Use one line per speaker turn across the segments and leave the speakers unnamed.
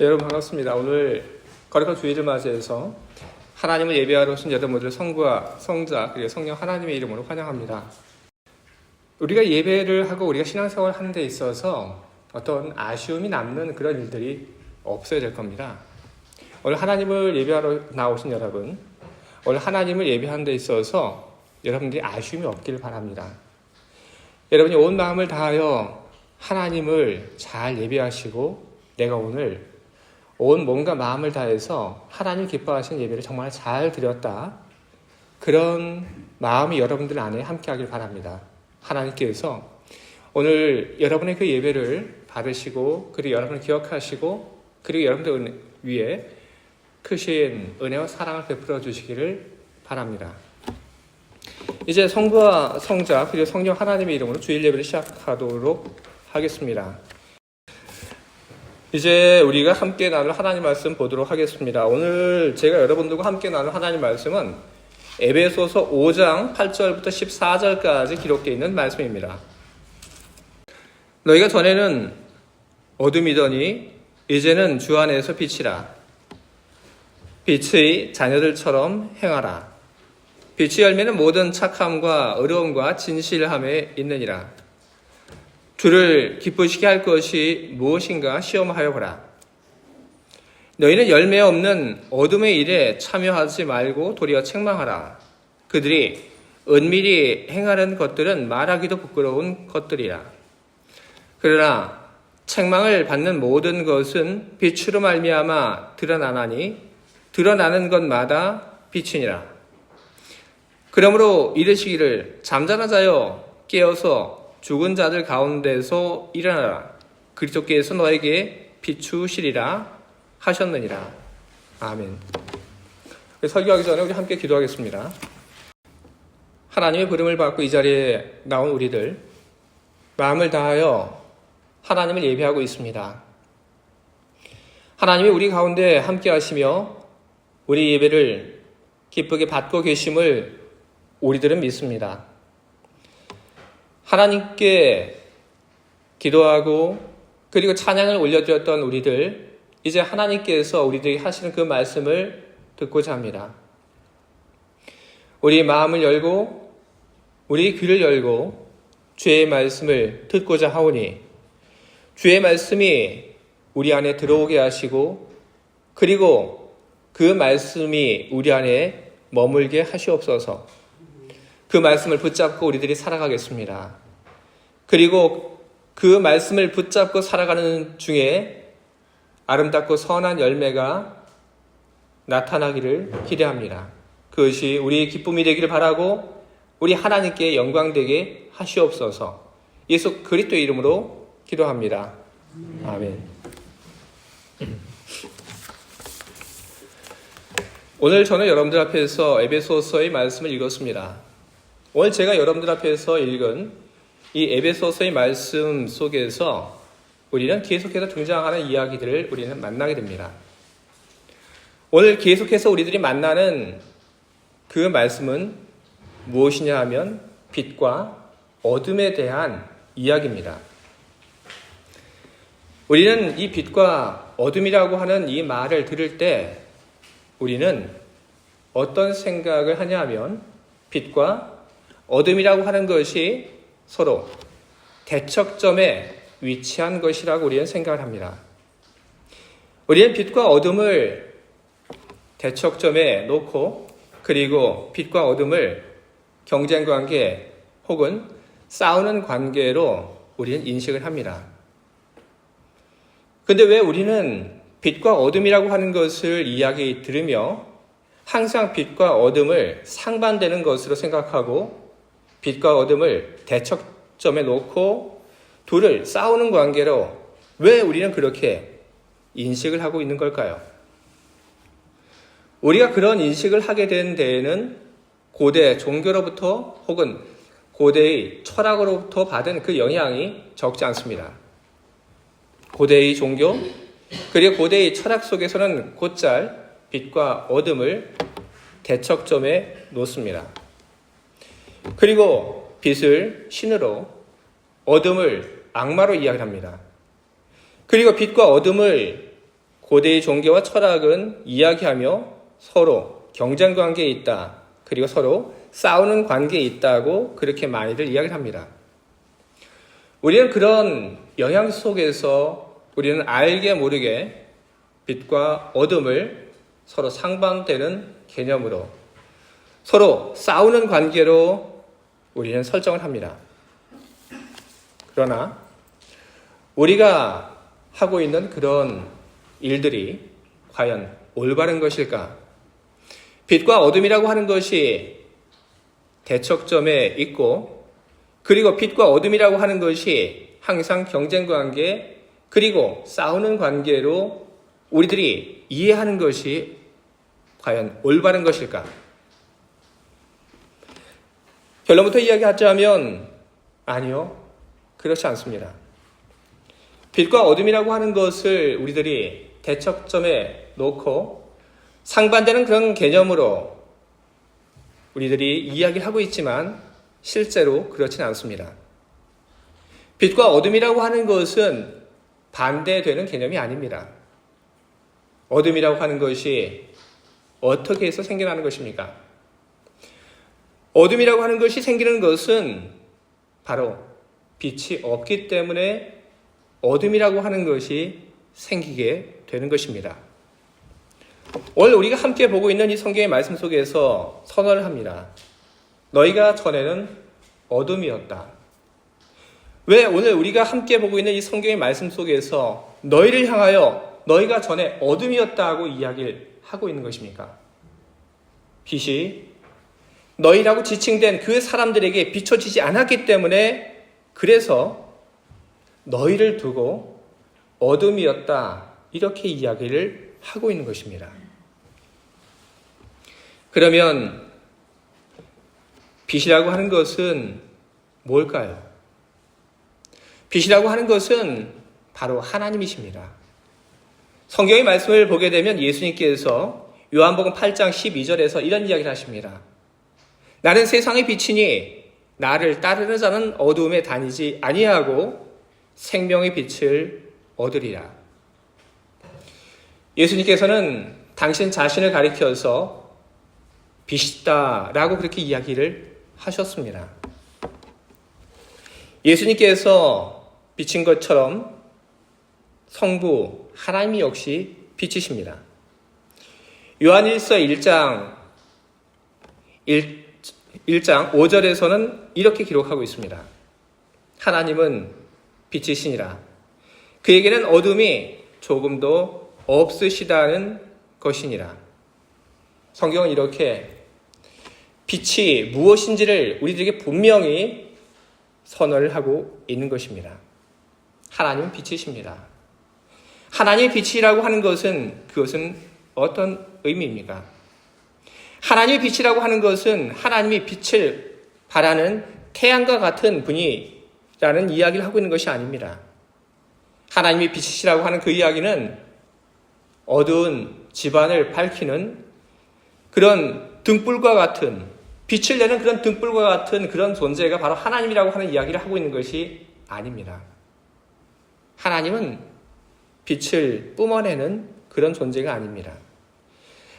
여러분 반갑습니다. 오늘 거룩한 주일을 맞이해서 하나님을 예배하러 오신 여러분들 성부와 성자 그리고 성령 하나님의 이름으로 환영합니다. 우리가 예배를 하고 우리가 신앙생활을 하는 데 있어서 어떤 아쉬움이 남는 그런 일들이 없어야 될 겁니다. 오늘 하나님을 예배하러 나오신 여러분, 오늘 하나님을 예배하는 데 있어서 여러분들이 아쉬움이 없기를 바랍니다. 여러분이 온 마음을 다하여 하나님을 잘 예배하시고 내가 오늘 온 몸과 마음을 다해서 하나님 기뻐하시는 예배를 정말 잘 드렸다. 그런 마음이 여러분들 안에 함께하길 바랍니다. 하나님께서 오늘 여러분의 그 예배를 받으시고 그리고 여러분을 기억하시고 그리고 여러분들 위해 크신 은혜와 사랑을 베풀어 주시기를 바랍니다. 이제 성부와 성자 그리고 성령 하나님의 이름으로 주일 예배를 시작하도록 하겠습니다. 이제 우리가 함께 나눌 하나님 말씀 보도록 하겠습니다. 오늘 제가 여러분들과 함께 나눌 하나님 말씀은 에베소서 5장 8절부터 14절까지 기록되어 있는 말씀입니다. 너희가 전에는 어둠이더니 이제는 주 안에서 빛이라. 빛의 자녀들처럼 행하라. 빛의 열매는 모든 착함과 의로움과 진실함에 있느니라. 주를 기쁘시게 할 것이 무엇인가 시험하여 보라. 너희는 열매 없는 어둠의 일에 참여하지 말고 도리어 책망하라. 그들이 은밀히 행하는 것들은 말하기도 부끄러운 것들이라. 그러나 책망을 받는 모든 것은 빛으로 말미암아 드러나나니 드러나는 것마다 빛이니라. 그러므로 이르시기를 잠자는 자여 깨어서 죽은 자들 가운데서 일어나라. 그리스도께서 너에게 비추시리라 하셨느니라. 아멘. 설교하기 전에 우리 함께 기도하겠습니다. 하나님의 부름을 받고 이 자리에 나온 우리들 마음을 다하여 하나님을 예배하고 있습니다. 하나님이 우리 가운데 함께 하시며 우리 예배를 기쁘게 받고 계심을 우리들은 믿습니다. 하나님께 기도하고 그리고 찬양을 올려드렸던 우리들, 이제 하나님께서 우리들에게 하시는 그 말씀을 듣고자 합니다. 우리 마음을 열고 우리 귀를 열고 주의 말씀을 듣고자 하오니 주의 말씀이 우리 안에 들어오게 하시고 그리고 그 말씀이 우리 안에 머물게 하시옵소서. 그 말씀을 붙잡고 우리들이 살아가겠습니다. 그리고 그 말씀을 붙잡고 살아가는 중에 아름답고 선한 열매가 나타나기를 기대합니다. 그것이 우리의 기쁨이 되기를 바라고 우리 하나님께 영광되게 하시옵소서. 예수 그리스도의 이름으로 기도합니다. 아멘. 오늘 저는 여러분들 앞에서 에베소서의 말씀을 읽었습니다. 오늘 제가 여러분들 앞에서 읽은 이 에베소서의 말씀 속에서 우리는 계속해서 등장하는 이야기들을 우리는 만나게 됩니다. 오늘 계속해서 우리들이 만나는 그 말씀은 무엇이냐 하면 빛과 어둠에 대한 이야기입니다. 우리는 이 빛과 어둠이라고 하는 이 말을 들을 때 우리는 어떤 생각을 하냐 하면 빛과 어둠이라고 하는 것이 서로 대척점에 위치한 것이라고 우리는 생각을 합니다. 우리는 빛과 어둠을 대척점에 놓고 그리고 빛과 어둠을 경쟁 관계 혹은 싸우는 관계로 우리는 인식을 합니다. 그런데 왜 우리는 빛과 어둠이라고 하는 것을 이야기 들으며 항상 빛과 어둠을 상반되는 것으로 생각하고 빛과 어둠을 대척점에 놓고 둘을 싸우는 관계로 왜 우리는 그렇게 인식을 하고 있는 걸까요? 우리가 그런 인식을 하게 된 데에는 고대 종교로부터 혹은 고대의 철학으로부터 받은 그 영향이 적지 않습니다. 고대의 종교 그리고 고대의 철학 속에서는 곧잘 빛과 어둠을 대척점에 놓습니다. 그리고 빛을 신으로 어둠을 악마로 이야기합니다. 그리고 빛과 어둠을 고대의 종교와 철학은 이야기하며 서로 경쟁 관계에 있다. 그리고 서로 싸우는 관계에 있다고 그렇게 많이들 이야기를 합니다. 우리는 그런 영향 속에서 우리는 알게 모르게 빛과 어둠을 서로 상반되는 개념으로 서로 싸우는 관계로 우리는 설정을 합니다. 그러나 우리가 하고 있는 그런 일들이 과연 올바른 것일까? 빛과 어둠이라고 하는 것이 대척점에 있고, 그리고 빛과 어둠이라고 하는 것이 항상 경쟁 관계, 그리고 싸우는 관계로 우리들이 이해하는 것이 과연 올바른 것일까? 결론부터 이야기하자면 아니요, 그렇지 않습니다. 빛과 어둠이라고 하는 것을 우리들이 대척점에 놓고 상반되는 그런 개념으로 우리들이 이야기를 하고 있지만 실제로 그렇지는 않습니다. 빛과 어둠이라고 하는 것은 반대되는 개념이 아닙니다. 어둠이라고 하는 것이 어떻게 해서 생겨나는 것입니까? 어둠이라고 하는 것이 생기는 것은 바로 빛이 없기 때문에 어둠이라고 하는 것이 생기게 되는 것입니다. 오늘 우리가 함께 보고 있는 이 성경의 말씀 속에서 선언을 합니다. 너희가 전에는 어둠이었다. 왜 오늘 우리가 함께 보고 있는 이 성경의 말씀 속에서 너희를 향하여 너희가 전에 어둠이었다고 이야기를 하고 있는 것입니까? 빛이 너희라고 지칭된 그 사람들에게 비춰지지 않았기 때문에 그래서 너희를 두고 어둠이었다 이렇게 이야기를 하고 있는 것입니다. 그러면 빛이라고 하는 것은 뭘까요? 빛이라고 하는 것은 바로 하나님이십니다. 성경의 말씀을 보게 되면 예수님께서 요한복음 8장 12절에서 이런 이야기를 하십니다. 나는 세상의 빛이니 나를 따르는 자는 어두움에 다니지 아니하고 생명의 빛을 얻으리라. 예수님께서는 당신 자신을 가리켜서 빛이다라고 그렇게 이야기를 하셨습니다. 예수님께서 빛인 것처럼 성부 하나님이 역시 빛이십니다. 요한일서 1장 5절에서는 이렇게 기록하고 있습니다. 하나님은 빛이시니라. 그에게는 어둠이 조금도 없으시다는 것이니라. 성경은 이렇게 빛이 무엇인지를 우리들에게 분명히 선언을 하고 있는 것입니다. 하나님은 빛이십니다. 하나님의 빛이라고 하는 것은 그것은 어떤 의미입니까? 하나님의 빛이라고 하는 것은 하나님이 빛을 발하는 태양과 같은 분이라는 이야기를 하고 있는 것이 아닙니다. 하나님이 빛이시라고 하는 그 이야기는 어두운 집안을 밝히는 그런 등불과 같은, 빛을 내는 그런 등불과 같은 그런 존재가 바로 하나님이라고 하는 이야기를 하고 있는 것이 아닙니다. 하나님은 빛을 뿜어내는 그런 존재가 아닙니다.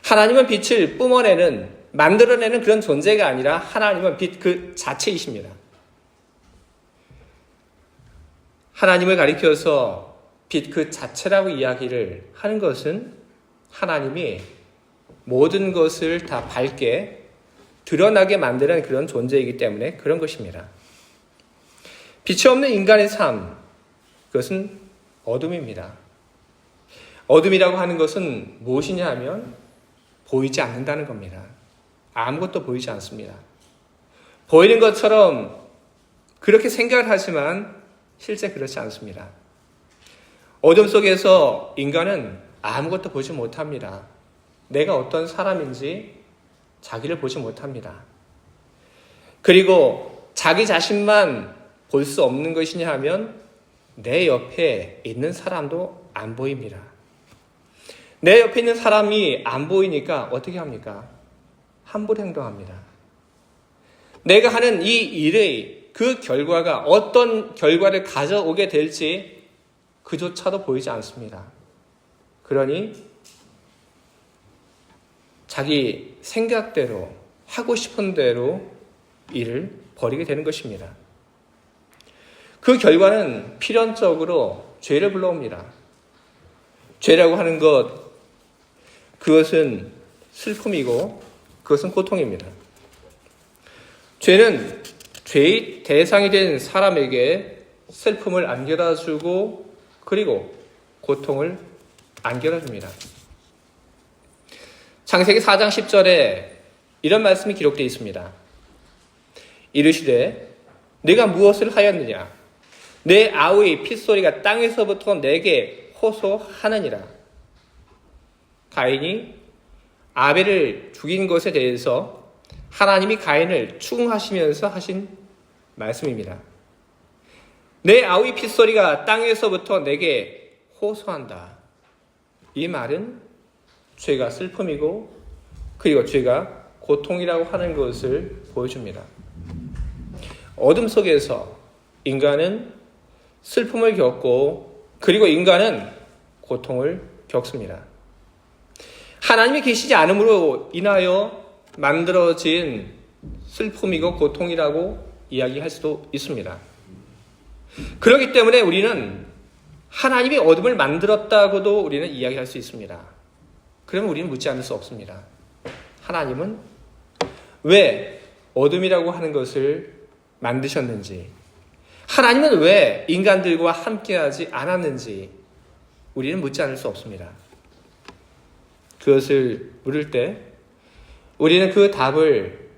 하나님은 빛을 뿜어내는, 만들어내는 그런 존재가 아니라 하나님은 빛 그 자체이십니다. 하나님을 가리켜서 빛 그 자체라고 이야기를 하는 것은 하나님이 모든 것을 다 밝게 드러나게 만드는 그런 존재이기 때문에 그런 것입니다. 빛이 없는 인간의 삶, 그것은 어둠입니다. 어둠이라고 하는 것은 무엇이냐 하면 보이지 않는다는 겁니다. 아무것도 보이지 않습니다. 보이는 것처럼 그렇게 생각을 하지만 실제 그렇지 않습니다. 어둠 속에서 인간은 아무것도 보지 못합니다. 내가 어떤 사람인지 자기를 보지 못합니다. 그리고 자기 자신만 볼 수 없는 것이냐 하면 내 옆에 있는 사람도 안 보입니다. 내 옆에 있는 사람이 안 보이니까 어떻게 합니까? 함부로 행동합니다. 내가 하는 이 일의 그 결과가 어떤 결과를 가져오게 될지 그조차도 보이지 않습니다. 그러니 자기 생각대로 하고 싶은 대로 일을 벌이게 되는 것입니다. 그 결과는 필연적으로 죄를 불러옵니다. 죄라고 하는 것, 그것은 슬픔이고 그것은 고통입니다. 죄는 죄의 대상이 된 사람에게 슬픔을 안겨다 주고 그리고 고통을 안겨다 줍니다. 창세기 4장 10절에 이런 말씀이 기록되어 있습니다. 이르시되 네가 무엇을 하였느냐? 내 아우의 핏소리가 땅에서부터 내게 호소하느니라. 가인이 아벨을 죽인 것에 대해서 하나님이 가인을 추궁하시면서 하신 말씀입니다. 내 아우의 핏소리가 땅에서부터 내게 호소한다. 이 말은 죄가 슬픔이고 그리고 죄가 고통이라고 하는 것을 보여줍니다. 어둠 속에서 인간은 슬픔을 겪고 그리고 인간은 고통을 겪습니다. 하나님이 계시지 않음으로 인하여 만들어진 슬픔이고 고통이라고 이야기할 수도 있습니다. 그렇기 때문에 우리는 하나님이 어둠을 만들었다고도 우리는 이야기할 수 있습니다. 그러면 우리는 묻지 않을 수 없습니다. 하나님은 왜 어둠이라고 하는 것을 만드셨는지, 하나님은 왜 인간들과 함께하지 않았는지 우리는 묻지 않을 수 없습니다. 그것을 물을 때 우리는 그 답을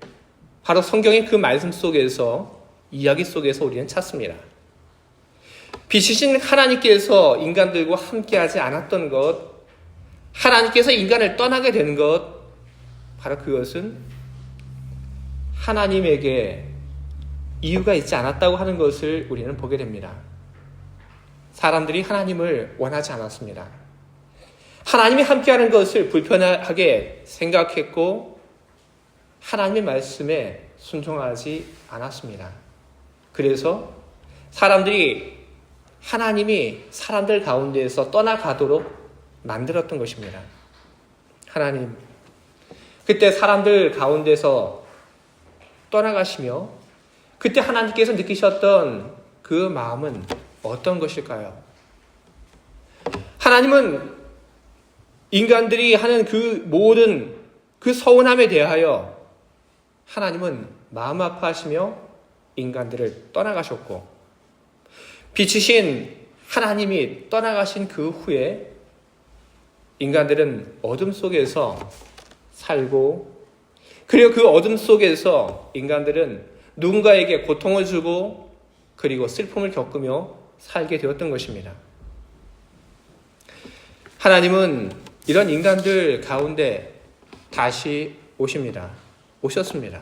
바로 성경의 그 말씀 속에서, 이야기 속에서 우리는 찾습니다. 빛이신 하나님께서 인간들과 함께하지 않았던 것, 하나님께서 인간을 떠나게 된 것, 바로 그것은 하나님에게 이유가 있지 않았다고 하는 것을 우리는 보게 됩니다. 사람들이 하나님을 원하지 않았습니다. 하나님이 함께하는 것을 불편하게 생각했고 하나님의 말씀에 순종하지 않았습니다. 그래서 사람들이 하나님이 사람들 가운데에서 떠나가도록 만들었던 것입니다. 하나님, 그때 사람들 가운데서 떠나가시며 그때 하나님께서 느끼셨던 그 마음은 어떤 것일까요? 하나님은 인간들이 하는 그 모든 그 서운함에 대하여 하나님은 마음 아파하시며 인간들을 떠나가셨고, 빛이신 하나님이 떠나가신 그 후에 인간들은 어둠 속에서 살고, 그리고 그 어둠 속에서 인간들은 누군가에게 고통을 주고 그리고 슬픔을 겪으며 살게 되었던 것입니다. 하나님은 이런 인간들 가운데 다시 오셨습니다.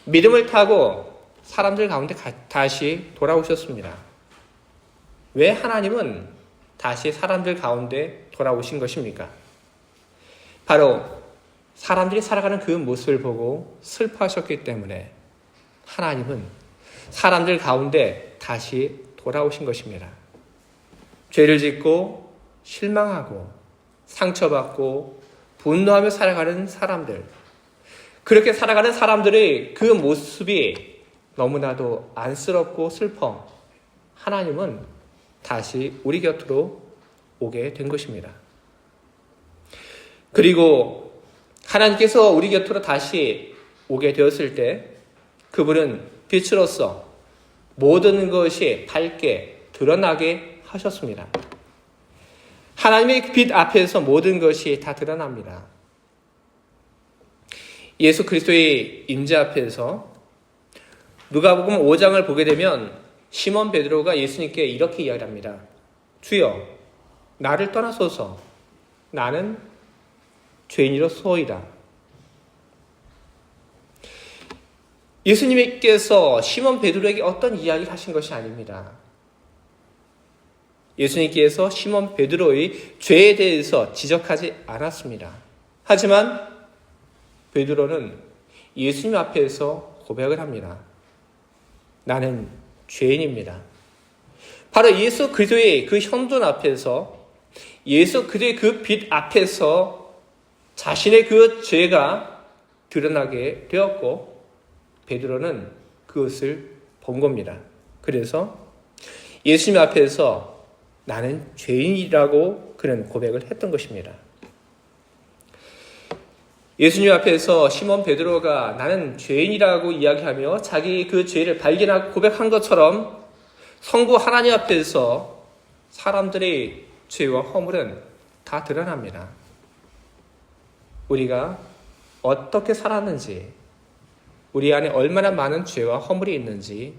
믿음을 타고 사람들 가운데 다시 돌아오셨습니다. 왜 하나님은 다시 사람들 가운데 돌아오신 것입니까? 바로 사람들이 살아가는 그 모습을 보고 슬퍼하셨기 때문에 하나님은 사람들 가운데 다시 돌아오신 것입니다. 죄를 짓고 실망하고 상처받고 분노하며 살아가는 사람들, 그렇게 살아가는 사람들의 그 모습이 너무나도 안쓰럽고 슬퍼 하나님은 다시 우리 곁으로 오게 된 것입니다. 그리고 하나님께서 우리 곁으로 다시 오게 되었을 때 그분은 빛으로서 모든 것이 밝게 드러나게 하셨습니다. 하나님의 빛 앞에서 모든 것이 다 드러납니다. 예수 그리스도의 임재 앞에서 누가복음 5장을 보게 되면 시몬 베드로가 예수님께 이렇게 이야기합니다. 주여, 나를 떠나소서. 나는 죄인이로소이다. 예수님께서 시몬 베드로에게 어떤 이야기를 하신 것이 아닙니다. 예수님께서 시몬 베드로의 죄에 대해서 지적하지 않았습니다. 하지만 베드로는 예수님 앞에서 고백을 합니다. 나는 죄인입니다. 바로 예수 그리스도의 그 현존 앞에서 예수 그리스도의 그 빛 앞에서 자신의 그 죄가 드러나게 되었고 베드로는 그것을 본 겁니다. 그래서 예수님 앞에서 나는 죄인이라고 그는 고백을 했던 것입니다. 예수님 앞에서 시몬 베드로가 나는 죄인이라고 이야기하며 자기 그 죄를 발견하고 고백한 것처럼 성부 하나님 앞에서 사람들의 죄와 허물은 다 드러납니다. 우리가 어떻게 살았는지, 우리 안에 얼마나 많은 죄와 허물이 있는지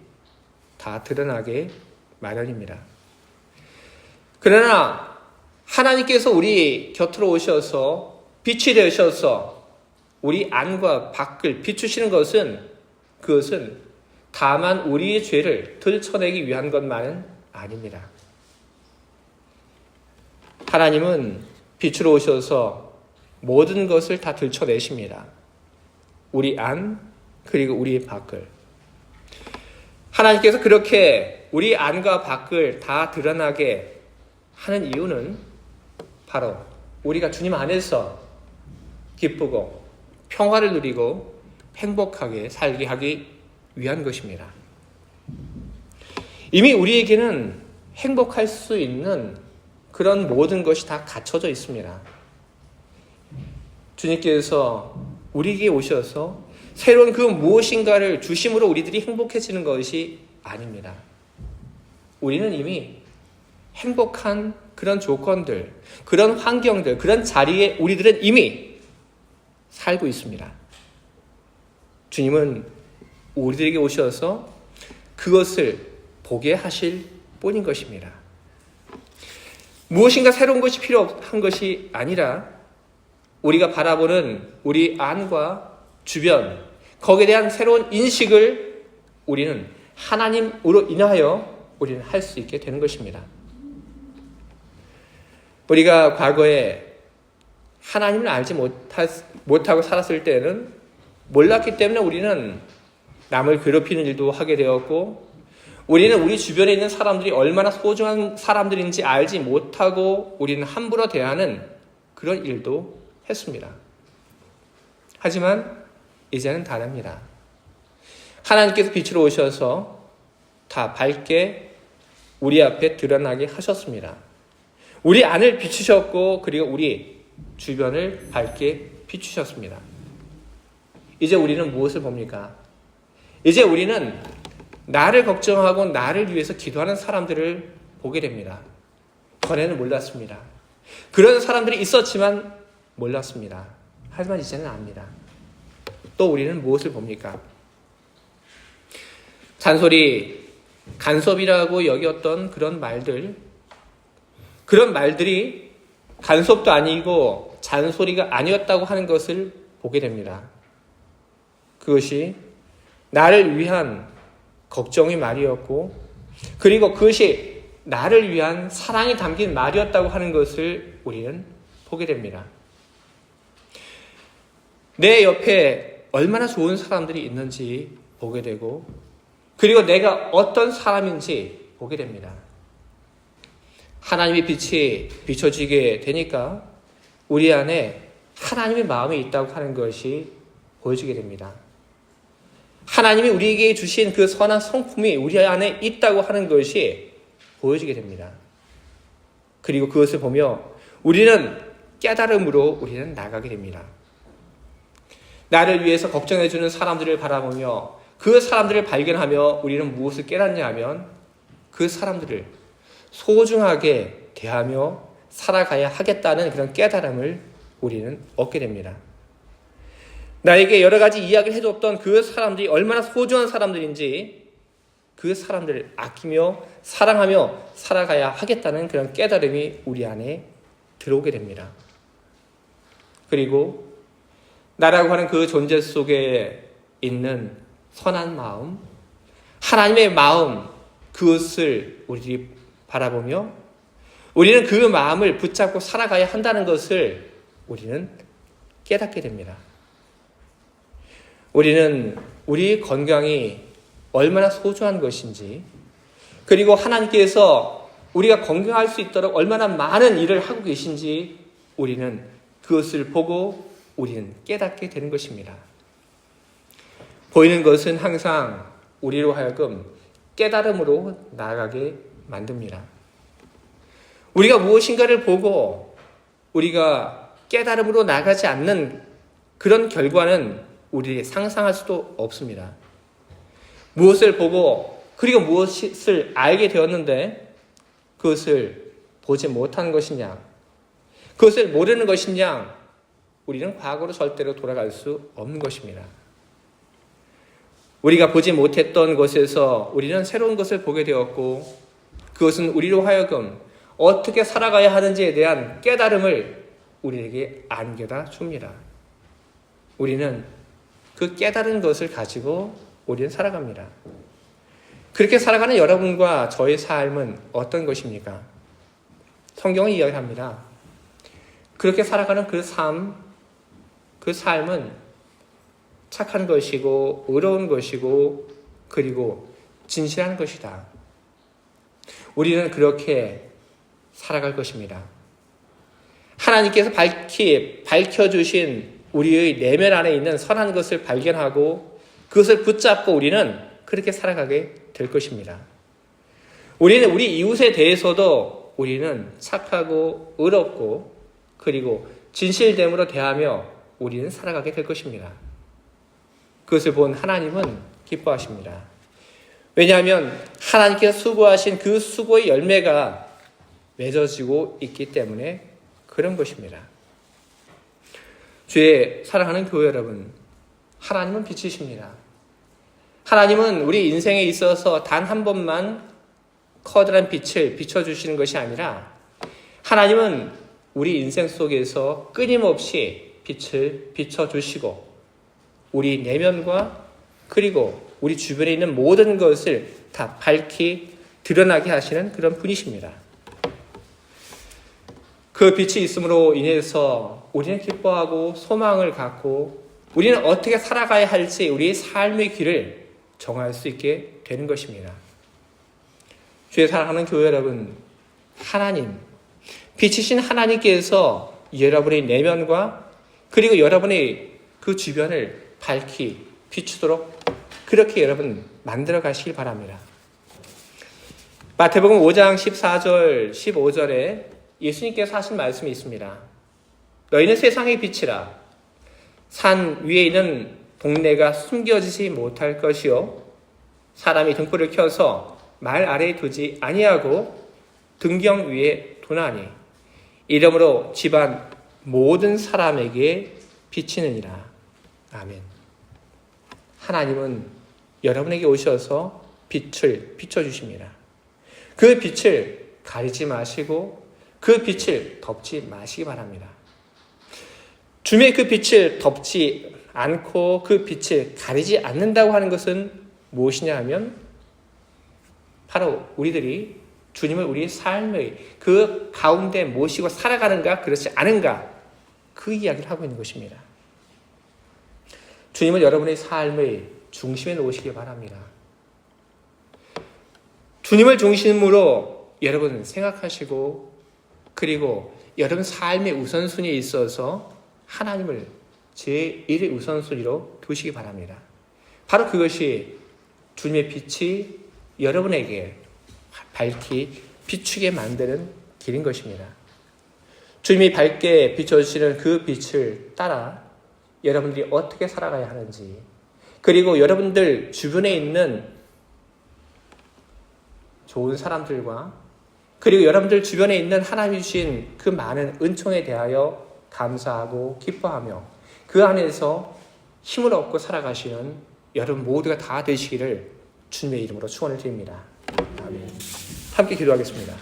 다 드러나게 마련입니다. 그러나 하나님께서 우리 곁으로 오셔서 빛이 되셔서 우리 안과 밖을 비추시는 그것은 다만 우리의 죄를 들춰내기 위한 것만은 아닙니다. 하나님은 빛으로 오셔서 모든 것을 다 들춰내십니다. 우리 안 그리고 우리의 밖을. 하나님께서 그렇게 우리 안과 밖을 다 드러나게 하는 이유는 바로 우리가 주님 안에서 기쁘고 평화를 누리고 행복하게 살게 하기 위한 것입니다. 이미 우리에게는 행복할 수 있는 그런 모든 것이 다 갖춰져 있습니다. 주님께서 우리에게 오셔서 새로운 그 무엇인가를 주심으로 우리들이 행복해지는 것이 아닙니다. 우리는 이미 행복한 그런 조건들, 그런 환경들, 그런 자리에 우리들은 이미 살고 있습니다. 주님은 우리들에게 오셔서 그것을 보게 하실 뿐인 것입니다. 무엇인가 새로운 것이 필요한 것이 아니라 우리가 바라보는 우리 안과 주변, 거기에 대한 새로운 인식을 우리는 하나님으로 인하여 우리는 할 수 있게 되는 것입니다. 우리가 과거에 하나님을 알지 못하고 살았을 때는 몰랐기 때문에 우리는 남을 괴롭히는 일도 하게 되었고 우리는 우리 주변에 있는 사람들이 얼마나 소중한 사람들인지 알지 못하고 우리는 함부로 대하는 그런 일도 했습니다. 하지만 이제는 다릅니다. 하나님께서 빛으로 오셔서 다 밝게 우리 앞에 드러나게 하셨습니다. 우리 안을 비추셨고 그리고 우리 주변을 밝게 비추셨습니다. 이제 우리는 무엇을 봅니까? 이제 우리는 나를 걱정하고 나를 위해서 기도하는 사람들을 보게 됩니다. 전에는 몰랐습니다. 그런 사람들이 있었지만 몰랐습니다. 하지만 이제는 압니다. 또 우리는 무엇을 봅니까? 잔소리, 간섭이라고 여겼던 그런 말들이 간섭도 아니고 잔소리가 아니었다고 하는 것을 보게 됩니다. 그것이 나를 위한 걱정의 말이었고 그리고 그것이 나를 위한 사랑이 담긴 말이었다고 하는 것을 우리는 보게 됩니다. 내 옆에 얼마나 좋은 사람들이 있는지 보게 되고 그리고 내가 어떤 사람인지 보게 됩니다. 하나님의 빛이 비춰지게 되니까 우리 안에 하나님의 마음이 있다고 하는 것이 보여지게 됩니다. 하나님이 우리에게 주신 그 선한 성품이 우리 안에 있다고 하는 것이 보여지게 됩니다. 그리고 그것을 보며 우리는 깨달음으로 우리는 나가게 됩니다. 나를 위해서 걱정해주는 사람들을 바라보며 그 사람들을 발견하며 우리는 무엇을 깨닫냐 하면 그 사람들을 소중하게 대하며 살아가야 하겠다는 그런 깨달음을 우리는 얻게 됩니다. 나에게 여러 가지 이야기를 해줬던 그 사람들이 얼마나 소중한 사람들인지 그 사람들을 아끼며 사랑하며 살아가야 하겠다는 그런 깨달음이 우리 안에 들어오게 됩니다. 그리고 나라고 하는 그 존재 속에 있는 선한 마음, 하나님의 마음, 그것을 우리들이 바라보며 우리는 그 마음을 붙잡고 살아가야 한다는 것을 우리는 깨닫게 됩니다. 우리는 우리 건강이 얼마나 소중한 것인지 그리고 하나님께서 우리가 건강할 수 있도록 얼마나 많은 일을 하고 계신지 우리는 그것을 보고 우리는 깨닫게 되는 것입니다. 보이는 것은 항상 우리로 하여금 깨달음으로 나아가게 만듭니다. 우리가 무엇인가를 보고 우리가 깨달음으로 나가지 않는 그런 결과는 우리 상상할 수도 없습니다. 무엇을 보고 그리고 무엇을 알게 되었는데 그것을 보지 못한 것이냐, 그것을 모르는 것이냐, 우리는 과거로 절대로 돌아갈 수 없는 것입니다. 우리가 보지 못했던 것에서 우리는 새로운 것을 보게 되었고 그것은 우리로 하여금 어떻게 살아가야 하는지에 대한 깨달음을 우리에게 안겨다 줍니다. 우리는 그 깨달은 것을 가지고 우리는 살아갑니다. 그렇게 살아가는 여러분과 저의 삶은 어떤 것입니까? 성경은 이야기합니다. 그렇게 살아가는 그 삶은 착한 것이고 의로운 것이고 그리고 진실한 것이다. 우리는 그렇게 살아갈 것입니다. 하나님께서 밝혀주신 우리의 내면 안에 있는 선한 것을 발견하고 그것을 붙잡고 우리는 그렇게 살아가게 될 것입니다. 우리는 우리 이웃에 대해서도 우리는 착하고 의롭고 그리고 진실됨으로 대하며 우리는 살아가게 될 것입니다. 그것을 본 하나님은 기뻐하십니다. 왜냐하면 하나님께서 수고하신 그 수고의 열매가 맺어지고 있기 때문에 그런 것입니다. 주의 사랑하는 교회 여러분, 하나님은 빛이십니다. 하나님은 우리 인생에 있어서 단 한 번만 커다란 빛을 비춰주시는 것이 아니라 하나님은 우리 인생 속에서 끊임없이 빛을 비춰주시고 우리 내면과 그리고 우리 주변에 있는 모든 것을 다 밝히 드러나게 하시는 그런 분이십니다. 그 빛이 있음으로 인해서 우리는 기뻐하고 소망을 갖고 우리는 어떻게 살아가야 할지 우리의 삶의 길을 정할 수 있게 되는 것입니다. 주의 사랑하는 교회 여러분, 하나님, 빛이신 하나님께서 여러분의 내면과 그리고 여러분의 그 주변을 밝히 비추도록 그렇게 여러분 만들어 가시길 바랍니다. 마태복음 5장 14절 15절에 예수님께서 하신 말씀이 있습니다. 너희는 세상의 빛이라. 산 위에 있는 동네가 숨겨지지 못할 것이요 사람이 등불을 켜서 말 아래에 두지 아니하고 등경 위에 두나니 이러므로 집안 모든 사람에게 비치느니라. 아멘. 하나님은 여러분에게 오셔서 빛을 비춰주십니다. 그 빛을 가리지 마시고 그 빛을 덮지 마시기 바랍니다. 주님의 그 빛을 덮지 않고 그 빛을 가리지 않는다고 하는 것은 무엇이냐 하면 바로 우리들이 주님을 우리의 삶의 그 가운데 모시고 살아가는가 그렇지 않은가 그 이야기를 하고 있는 것입니다. 주님은 여러분의 삶의 중심에 놓으시기 바랍니다. 주님을 중심으로 여러분 생각하시고 그리고 여러분 삶의 우선순위에 있어서 하나님을 제1의 우선순위로 두시기 바랍니다. 바로 그것이 주님의 빛이 여러분에게 밝히 비추게 만드는 길인 것입니다. 주님이 밝게 비춰주시는 그 빛을 따라 여러분들이 어떻게 살아가야 하는지 그리고 여러분들 주변에 있는 좋은 사람들과 그리고 여러분들 주변에 있는 하나님이 주신 그 많은 은총에 대하여 감사하고 기뻐하며 그 안에서 힘을 얻고 살아가시는 여러분 모두가 다 되시기를 주님의 이름으로 축원을 드립니다. 아멘. 함께 기도하겠습니다.